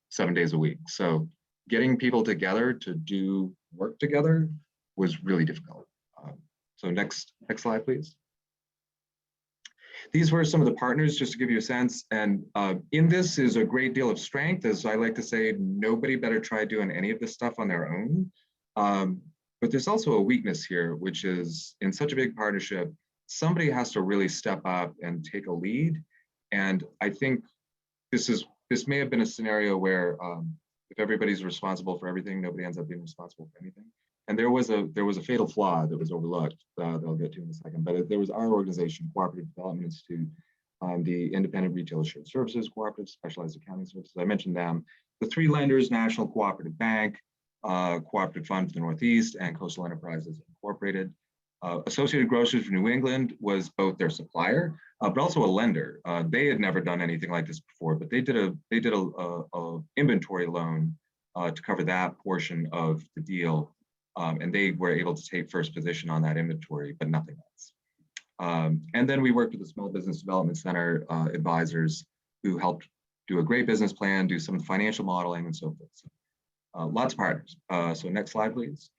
7 days a week. So getting people together to do work together was really difficult. So next slide, please. These were some of the partners, just to give you a sense. And in this is a great deal of strength. As I like to say, nobody better try doing any of this stuff on their own. But there's also a weakness here, which is in such a big partnership, somebody has to really step up and take a lead. And I think this may have been a scenario where if everybody's responsible for everything, nobody ends up being responsible for anything. And there was a fatal flaw that was overlooked that I'll get to in a second. But there was our organization, Cooperative Development Institute, the Independent Retail Shared Services Cooperative, Specialized Accounting Services. I mentioned them. The three lenders, National Cooperative Bank, Cooperative Fund for the Northeast, and Coastal Enterprises Incorporated. Associated Grocers for New England was both their supplier, but also a lender. They had never done anything like this before, but they did a inventory loan to cover that portion of the deal. And they were able to take first position on that inventory, but nothing else. And then we worked with the Small Business Development Center advisors who helped do a great business plan, do some financial modeling and so forth. So, lots of partners. So next slide, please.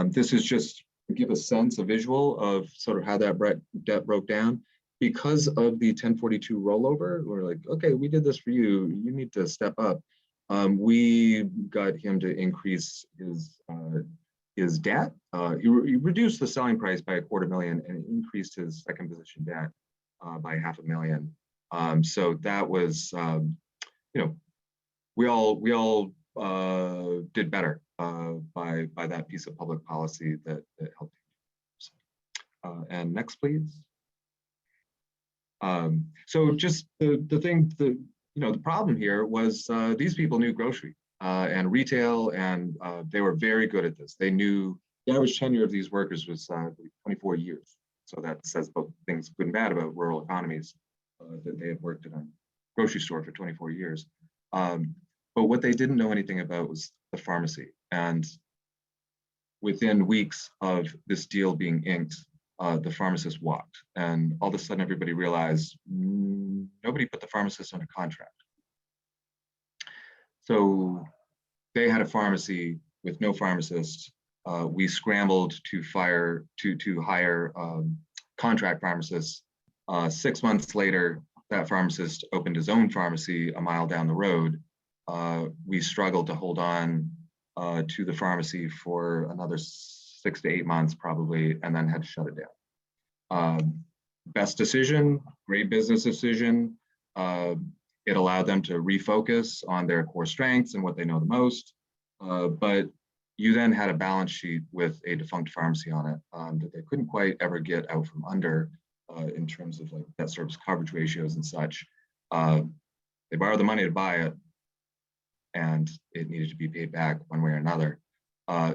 This is just to give a sense, a visual of sort of how that debt broke down. Because of the 1042 rollover, we're like, okay, we did this for you. You need to step up. We got him to increase his debt. He reduced the selling price by $250,000 and increased his second position debt by $500,000. So that was, we all did better by that piece of public policy that helped. And next, please. So just the thing that, the problem here was these people knew grocery and retail, and they were very good at this. They knew the average tenure of these workers was 24 years. So that says both things good and bad about rural economies, that they had worked in a grocery store for 24 years. But what they didn't know anything about was the pharmacy. And within weeks of this deal being inked, the pharmacist walked, and all of a sudden everybody realized nobody put the pharmacist on a contract. So they had a pharmacy with no pharmacist. We scrambled to hire contract pharmacists. 6 months later, that pharmacist opened his own pharmacy a mile down the road. We struggled to hold on to the pharmacy for another 6 to 8 months probably, and then had to shut it down. Best decision, great business decision. It allowed them to refocus on their core strengths and what they know the most. But you then had a balance sheet with a defunct pharmacy on it that they couldn't quite ever get out from under in terms of like debt service coverage ratios and such. They borrowed the money to buy it, and it needed to be paid back one way or another.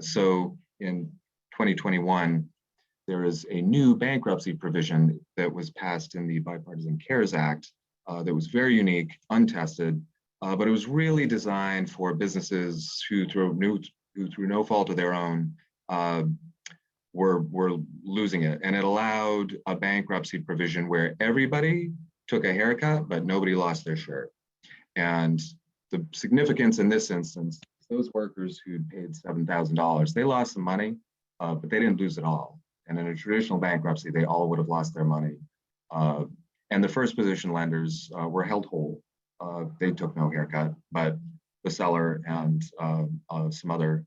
So in 2021, there is a new bankruptcy provision that was passed in the Bipartisan CARES Act that was very unique, untested, but it was really designed for businesses who through no fault of their own were losing it. And it allowed a bankruptcy provision where everybody took a haircut, but nobody lost their shirt. And the significance in this instance, those workers who paid $7,000, they lost some money, but they didn't lose it all. And in a traditional bankruptcy, they all would have lost their money. And the first position lenders were held whole. They took no haircut, but the seller and some other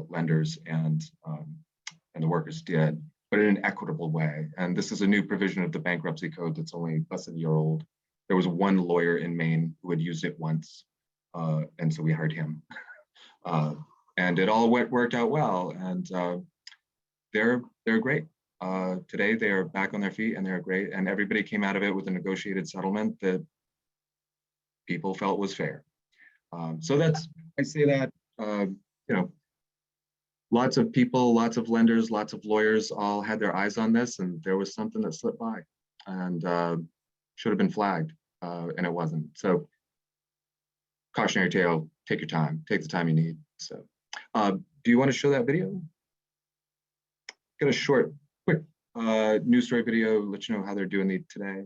lenders and the workers did, but in an equitable way. And this is a new provision of the bankruptcy code that's only less than a year old. There was one lawyer in Maine who had used it once, and so we hired him. And it all worked out well, and they're great. Today they are back on their feet and they're great, and everybody came out of it with a negotiated settlement that people felt was fair. So that's, I say that, lots of people, lots of lenders, lots of lawyers all had their eyes on this, and there was something that slipped by and should have been flagged. and it wasn't. So cautionary tale, take your time, take the time you need. So do you want to show that video? Get a short, quick news story video, let you know how they're doing today.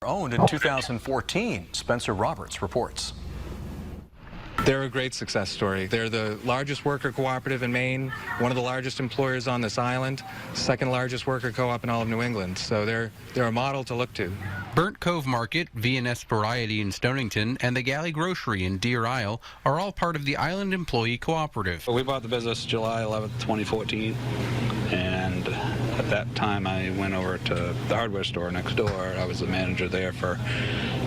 Owned in 2014, Spencer Roberts reports. They're a great success story. They're the largest worker cooperative in Maine, one of the largest employers on this island, second largest worker co-op in all of New England. So they're a model to look to. Burnt Cove Market, V&S Variety in Stonington, and the Galley Grocery in Deer Isle are all part of the Island Employee Cooperative. We bought the business July 11th, 2014, and at that time I went over to the hardware store next door. I was the manager there for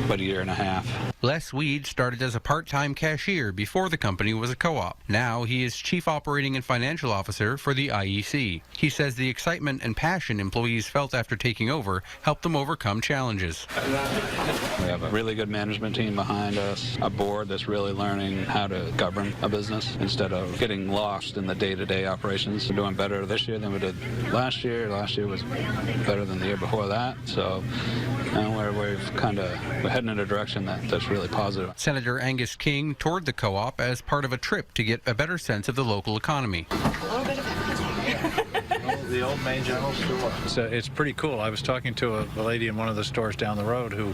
about a year and a half. Les Weed started as a part-time cashier before the company was a co-op. Now he is Chief Operating and Financial Officer for the IEC. He says the excitement and passion employees felt after taking over helped them overcome challenges. We have a really good management team behind us, a board that's really learning how to govern a business instead of getting lost in the day-to-day operations. We're doing better this year than we did last year. Last year was better than the year before that. So we're heading in a direction that's really positive. Senator Angus King toured the co-op as part of a trip to get a better sense of the local economy. The old Maine General Store. So it's pretty cool. I was talking to a lady in one of the stores down the road who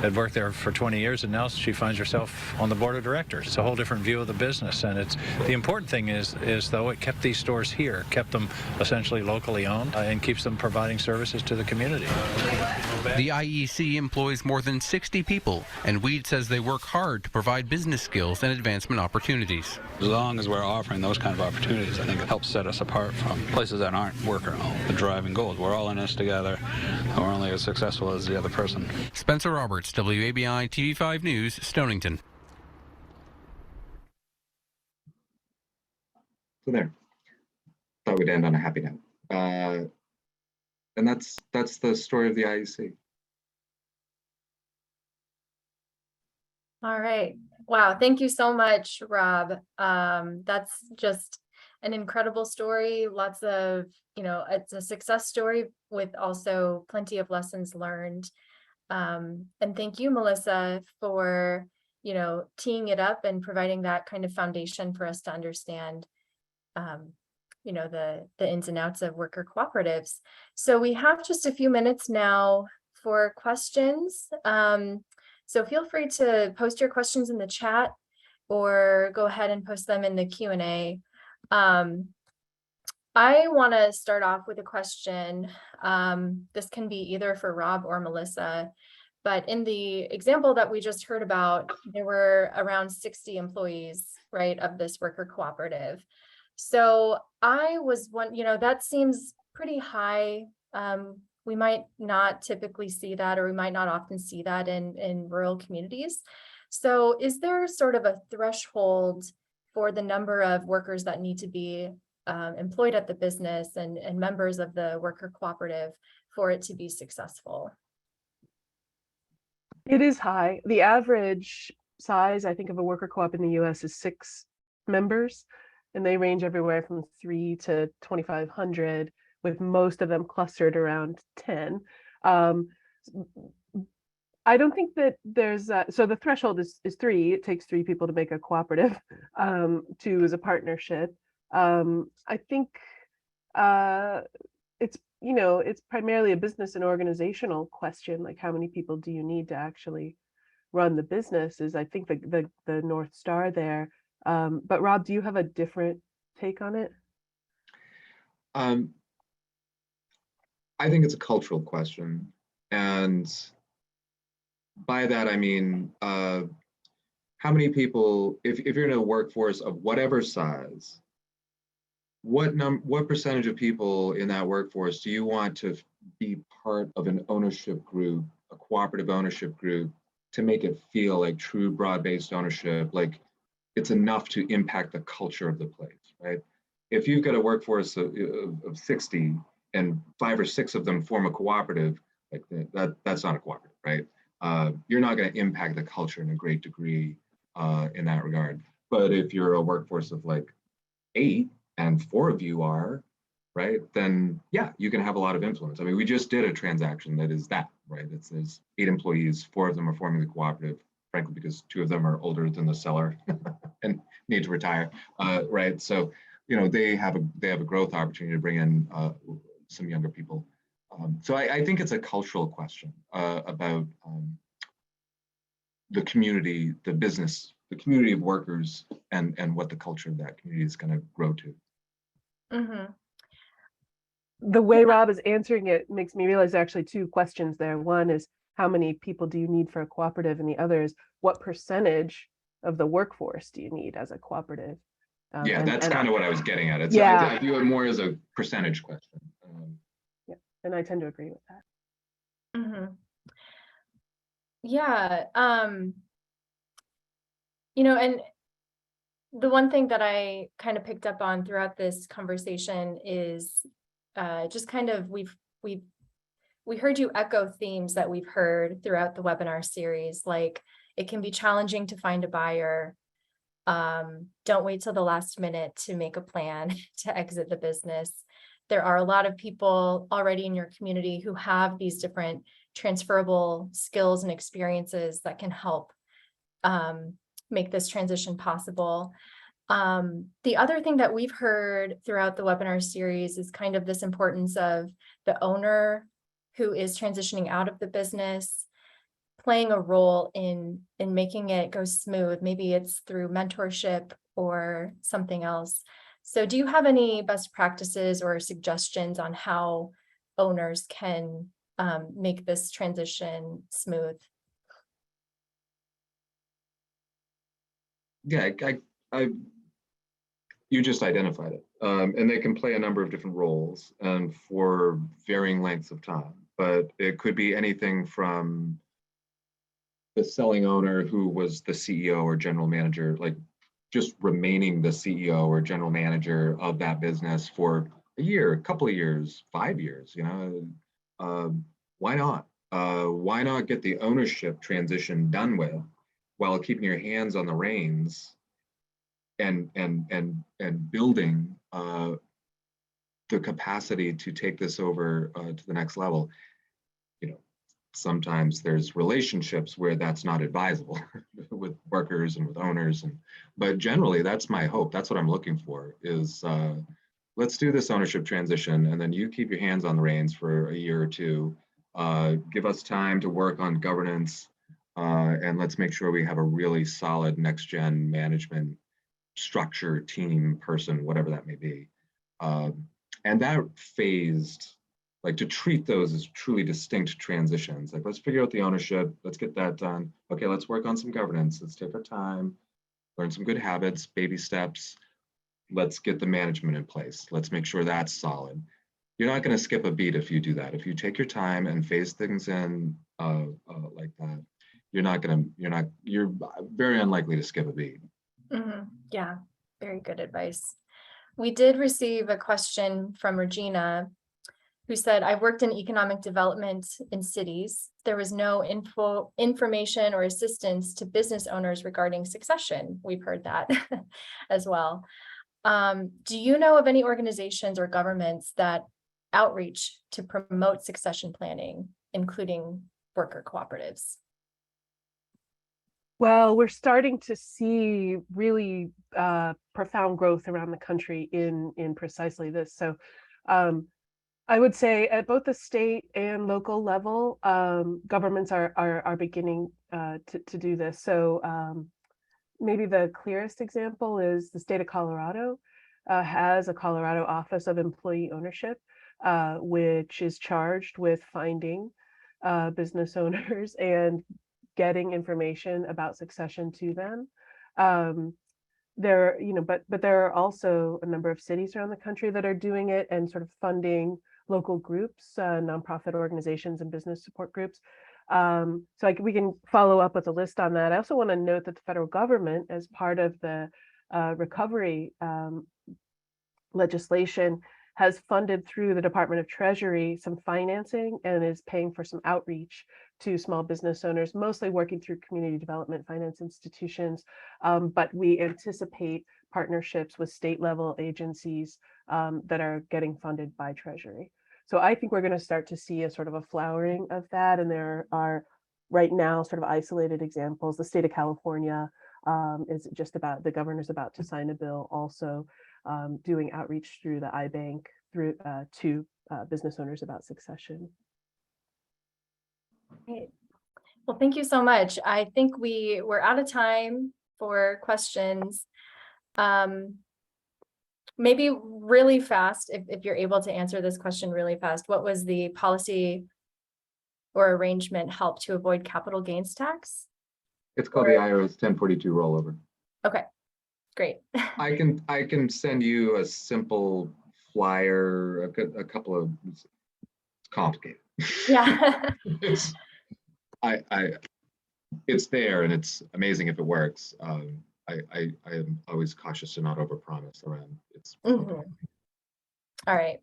had worked there for 20 years, and now she finds herself on the board of directors. It's a whole different view of the business, and it's the important thing is though it kept these stores here, kept them essentially locally owned, and keeps them providing services to the community. The IEC employs more than 60 people, and Weed says they work hard to provide business skills and advancement opportunities. As long as we're offering those kind of opportunities, I think it helps set us apart from places that aren't worker-owned. The driving goal is we're all in this together, and we're only as successful as the other person. Spencer Roberts, WABI TV5 News, Stonington. So there. Thought we'd end on a happy note. And that's the story of the IEC. All right. Wow. Thank you so much, Rob. That's just an incredible story. Lots of, it's a success story with also plenty of lessons learned. And thank you, Melissa, for, teeing it up and providing that kind of foundation for us to understand, the ins and outs of worker cooperatives. So we have just a few minutes now for questions. So feel free to post your questions in the chat or go ahead and post them in the Q&A. I want to start off with a question. This can be either for Rob or Melissa, but in the example that we just heard about, there were around 60 employees, right, of this worker cooperative. So I was that seems pretty high. We might not typically see that, or we might not often see that in rural communities. So is there sort of a threshold for the number of workers that need to be employed at the business and members of the worker cooperative for it to be successful? It is high. The average size, I think, of a worker co-op in the US is 6 members, and they range everywhere from 3 to 2,500, with most of them clustered around 10. I don't think that there's so the threshold is 3. It takes 3 people to make a cooperative. 2 is a partnership. I think it's primarily a business and organizational question, like how many people do you need to actually run the business is, I think, the North Star there. But Rob, do you have a different take on it? I think it's a cultural question. And by that, I mean, how many people, if you're in a workforce of whatever size, what percentage of people in that workforce do you want to be part of an ownership group, a cooperative ownership group, to make it feel like true broad-based ownership, like it's enough to impact the culture of the place, right? If you've got a workforce of 60 and 5 or 6 of them form a cooperative, like that's not a cooperative, right? You're not going to impact the culture in a great degree in that regard. But if you're a workforce of like 8 and 4 of you are, right, then yeah, you can have a lot of influence. I mean, we just did a transaction that is that, right? There's 8 employees, 4 of them are forming the cooperative, frankly, because 2 of them are older than the seller and need to retire, right? So, they have a growth opportunity to bring in some younger people. So I think it's a cultural question about the community, the business, the community of workers, and what the culture of that community is going to grow to. Mm-hmm. The way Rob is answering it makes me realize actually 2 questions there. One is, how many people do you need for a cooperative? And the other is, what percentage of the workforce do you need as a cooperative? Yeah, that's kind of what I was getting at. I view it more as a percentage question. Yeah, and I tend to agree with that. Mm-hmm. Yeah. And the one thing that I kind of picked up on throughout this conversation is just kind of we heard you echo themes that we've heard throughout the webinar series, like it can be challenging to find a buyer. Don't wait till the last minute to make a plan to exit the business. There are a lot of people already in your community who have these different transferable skills and experiences that can help make this transition possible. The other thing that we've heard throughout the webinar series is kind of this importance of the owner who is transitioning out of the business playing a role in making it go smooth. Maybe it's through mentorship or something else. So do you have any best practices or suggestions on how owners can make this transition smooth? Yeah, you just identified it. And they can play a number of different roles and for varying lengths of time. But it could be anything from the selling owner who was the CEO or general manager, like just remaining the CEO or general manager of that business for a year, a couple of years, 5 years, why not? Why not get the ownership transition done with while keeping your hands on the reins and building the capacity to take this over to the next level? Sometimes there's relationships where that's not advisable with workers and with owners, but generally that's my hope. That's what I'm looking for is let's do this ownership transition, and then you keep your hands on the reins for a year or 2. Give us time to work on governance, and let's make sure we have a really solid next gen management structure, team, person, whatever that may be. And that phased, like to treat those as truly distinct transitions. Like, let's figure out the ownership, let's get that done. Okay, let's work on some governance, let's take our time, learn some good habits, baby steps. Let's get the management in place. Let's make sure that's solid. You're not going to skip a beat if you do that. If you take your time and phase things in like that, you're very unlikely to skip a beat. Mm-hmm. Yeah, very good advice. We did receive a question from Regina, who said, I worked in economic development in cities. There was no information or assistance to business owners regarding succession. We've heard that as well. Do you know of any organizations or governments that outreach to promote succession planning, including worker cooperatives? Well, we're starting to see really profound growth around the country in precisely this. So I would say at both the state and local level, governments are beginning to do this. So maybe the clearest example is the state of Colorado has a Colorado Office of Employee Ownership, which is charged with finding business owners and getting information about succession to them. But there are also a number of cities around the country that are doing it and sort of funding local groups, nonprofit organizations and business support groups. So we can follow up with a list on that. I also want to note that the federal government, as part of the recovery legislation, has funded through the Department of Treasury some financing and is paying for some outreach to small business owners, mostly working through community development finance institutions. But we anticipate partnerships with state level agencies that are getting funded by Treasury. So I think we're going to start to see a sort of a flowering of that. And there are right now sort of isolated examples. The state of California is just about, the governor's about to sign a bill also doing outreach through the iBank through to business owners about succession. Great. Well, thank you so much. I think we're out of time for questions. Maybe really fast, if you're able to answer this question really fast, what was the policy or arrangement help to avoid capital gains tax? It's called the IRS 1042 rollover. Okay, great. I can send you a simple flyer, a couple of, it's complicated. Yeah. It's there and it's amazing if it works. I am always cautious to not overpromise around its. All right.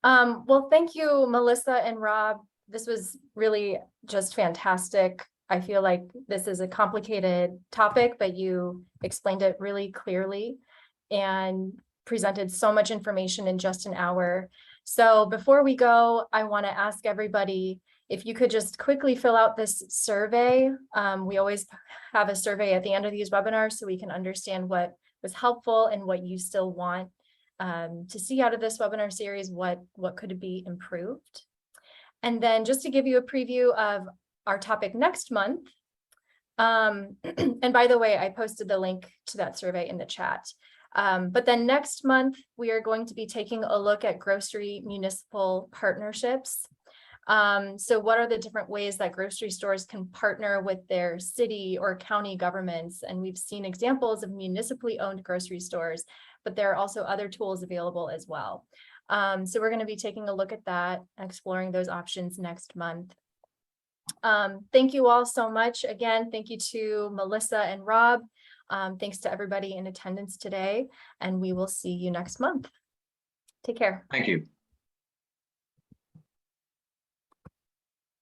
Well, thank you, Melissa and Rob. This was really just fantastic. I feel like this is a complicated topic, but you explained it really clearly and presented so much information in just an hour. So before we go, I want to ask everybody if you could just quickly fill out this survey. We always have a survey at the end of these webinars so we can understand what was helpful and what you still want to see out of this webinar series, what could be improved. And then just to give you a preview of our topic next month. And by the way, I posted the link to that survey in the chat. But then next month, we are going to be taking a look at grocery municipal partnerships. So what are the different ways that grocery stores can partner with their city or county governments? And we've seen examples of municipally owned grocery stores, but there are also other tools available as well. So we're going to be taking a look at that, exploring those options next month. Thank you all so much. Again, thank you to Melissa and Rob. Thanks to everybody in attendance today, and we will see you next month. Take care. Thank you.